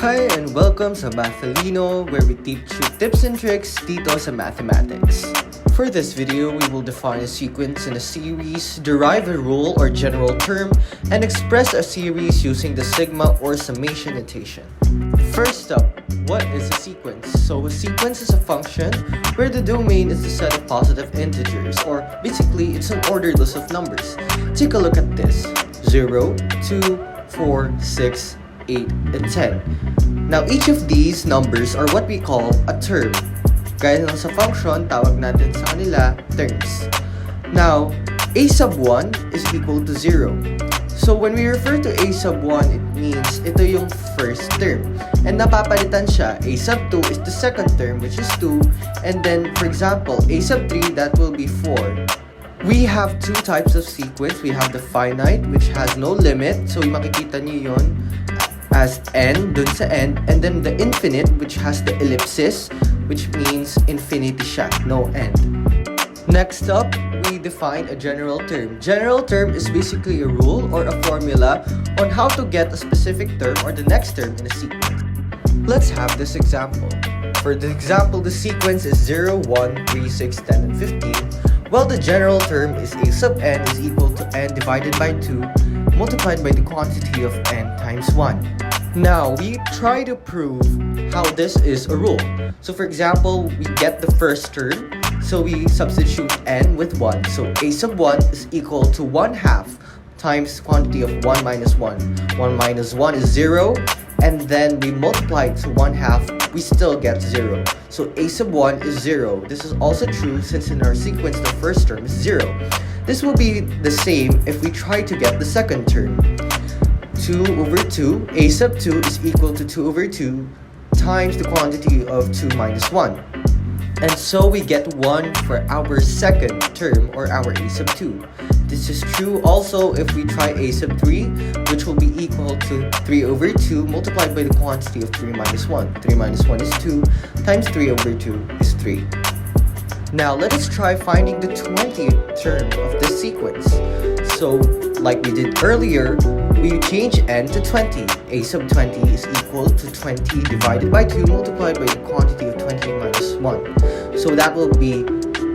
Hi and welcome sa Mathalino, where we teach you tips and tricks dito sa mathematics. For this video, we will define a sequence in a series, derive a rule or general term, and express a series using the sigma or summation notation. First up, what is a sequence? So a sequence is a function where the domain is the set of positive integers, or basically it's an ordered list of numbers. Take a look at this: 0, 2, 4, 6, 8, and 10. Now, each of these numbers are what we call a term. Gaya lang sa function, tawag natin sa kanila terms. Now, a sub 1 is equal to 0. So, when we refer to a sub 1, it means ito yung first term. And napapalitan siya, a sub 2 is the second term, which is 2. And then, for example, a sub 3, that will be 4. We have two types of sequence. We have the finite, which has no limit. So, makikita niyo yun as n dun sa end, and then the infinite, which has the ellipsis, which means infinity siya, no end. Next up, we define a general term. General term is basically a rule or a formula on how to get a specific term or the next term in a sequence. Let's have this example. For the example, the sequence is 0, 1, 3, 6, 10, and 15. Well, the general term is a sub n is equal to n divided by 2 multiplied by the quantity of n times 1. Now, we try to prove how this is a rule. So, for example, we get the first term, so we substitute n with 1. So, a sub 1 is equal to 1/2 times quantity of 1 minus 1. 1 minus 1 is 0, and then we multiply it to 1/2, we still get 0. So, a sub 1 is 0. This is also true since in our sequence, the first term is 0. This will be the same if we try to get the second term. 2 over 2, a sub 2 is equal to 2 over 2 times the quantity of 2 minus 1. And so we get 1 for our second term, or our a sub 2. This is true also if we try a sub 3, which will be equal to 3 over 2 multiplied by the quantity of 3 minus 1. 3 minus 1 is 2, times 3 over 2 is 3. Now, let us try finding the 20th term of this sequence. So, like we did earlier, we change n to 20. A sub 20 is equal to 20 divided by 2 multiplied by the quantity of 20 minus 1. So that will be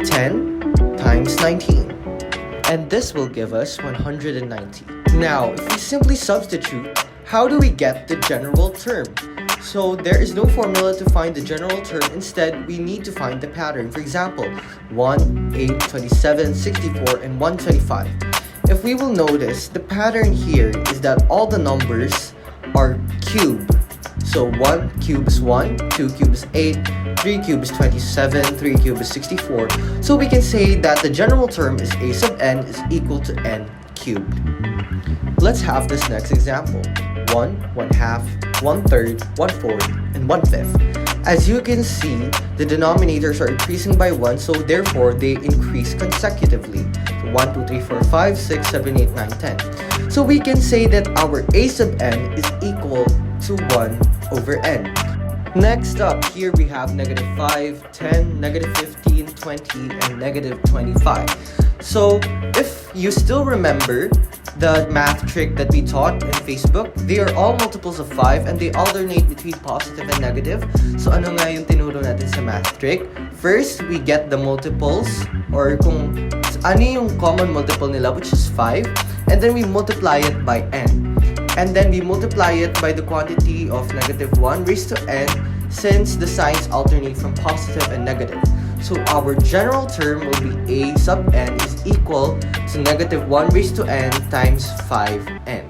10 times 19. And this will give us 190. Now, if we simply substitute, how do we get the general term? So there is no formula to find the general term. Instead, we need to find the pattern. For example, 1, 8, 27, 64, and 125. If we will notice, the pattern here is that all the numbers are cubed. So 1 cube is 1, 2 cube is 8, 3 cube is 27, 3 cube is 64. So we can say that the general term is a sub n is equal to n cubed. Let's have this next example. 1, 1/2, 1/3, 1/4, and 1/5. As you can see, the denominators are increasing by 1, so therefore they increase consecutively. So 1, 2, 3, 4, 5, 6, 7, 8, 9, 10. So we can say that our a sub n is equal to 1 over n. Next up, here we have negative 5, 10, negative 15, 20, and negative 25. So if you still remember the math trick that we taught in Facebook, they are all multiples of 5 and they alternate between positive and negative. So ano nga yung tinuro natin sa math trick? First, we get the multiples, or kung ano yung common multiple nila, which is 5, and then we multiply it by n. And then we multiply it by the quantity of negative 1 raised to n, since the signs alternate from positive and negative. So our general term will be a sub n is equal to negative 1 raised to n times 5n.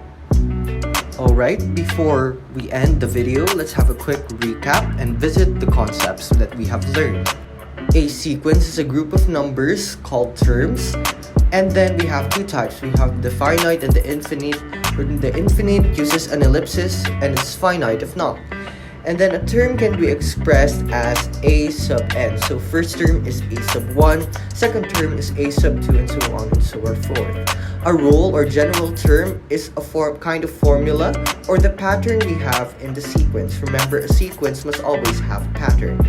Alright, before we end the video, let's have a quick recap and visit the concepts that we have learned. A sequence is a group of numbers called terms, and then we have two types. We have the finite and the infinite, where the infinite uses an ellipsis and is finite if not. And then a term can be expressed as a sub n. So first term is a sub 1, second term is a sub 2, and so on and so forth. A rule or general term is a kind of formula or the pattern we have in the sequence. Remember, a sequence must always have a pattern.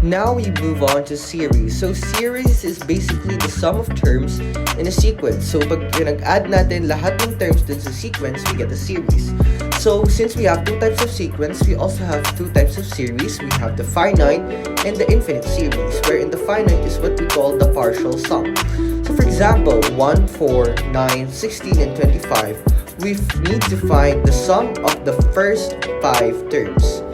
Now we move on to series. So series is basically the sum of terms in a sequence. So pag nag-add natin lahat ng terms dun sa sequence, we get a series. So since we have two types of sequence, we also have two types of series. We have the finite and the infinite series, wherein the finite is what we call the partial sum. So for example, 1, 4, 9, 16, and 25, we need to find the sum of the first 5 terms.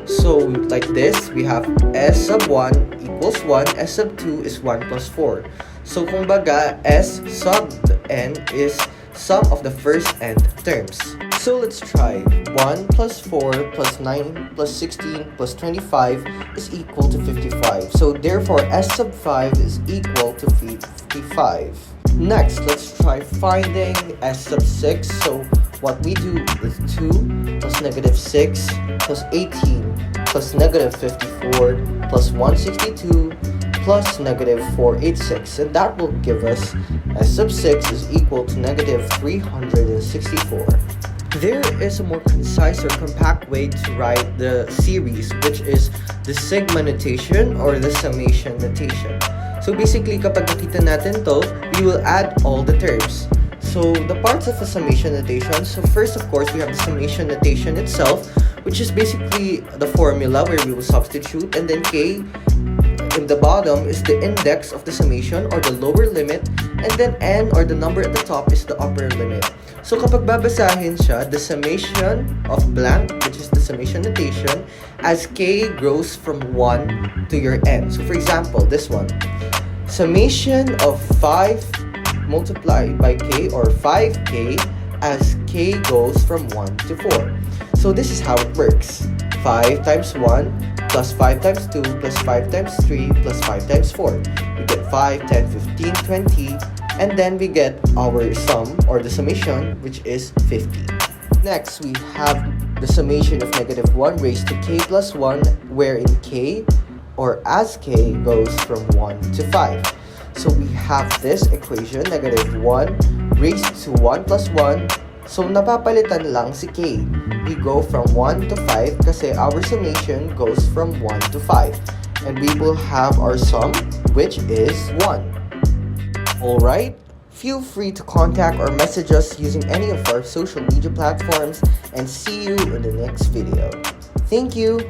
So like this, we have S sub 1 equals 1, S sub 2 is 1 plus 4. So kumbaga, S sub n is sum of the first nth terms. So let's try. 1 plus 4 plus 9 plus 16 plus 25 is equal to 55. So therefore, S sub 5 is equal to 55. Next, let's try finding S sub 6. So what we do is 2 plus negative 6 plus 18 plus negative 54 plus 162 plus negative 486, and that will give us S sub 6 is equal to negative 364. There is a more concise or compact way to write the series, which is the sigma notation or the summation notation. So basically, kapag nakita natin to, we will add all the terms. So the parts of the summation notation, so first of course we have the summation notation itself, which is basically the formula where we will substitute, and then K in the bottom is the index of the summation or the lower limit, and then N or the number at the top is the upper limit. So kapag babasahin siya, the summation of blank, which is the summation notation, as K grows from 1 to your N. So for example, this one, summation of 5 multiplied by K or 5K as K goes from 1 to 4. So this is how it works. 5 times 1 plus 5 times 2 plus 5 times 3 plus 5 times 4. We get 5, 10, 15, 20, and then we get our sum or the summation, which is 50. Next, we have the summation of negative 1 raised to K plus 1, wherein K or as K goes from 1 to 5. So we have this equation, negative 1 raised to 1 plus 1. So napapalitan lang si K. We go from 1 to 5 kasi our summation goes from 1 to 5. And we will have our sum, which is 1. Alright? Feel free to contact or message us using any of our social media platforms, and see you in the next video. Thank you!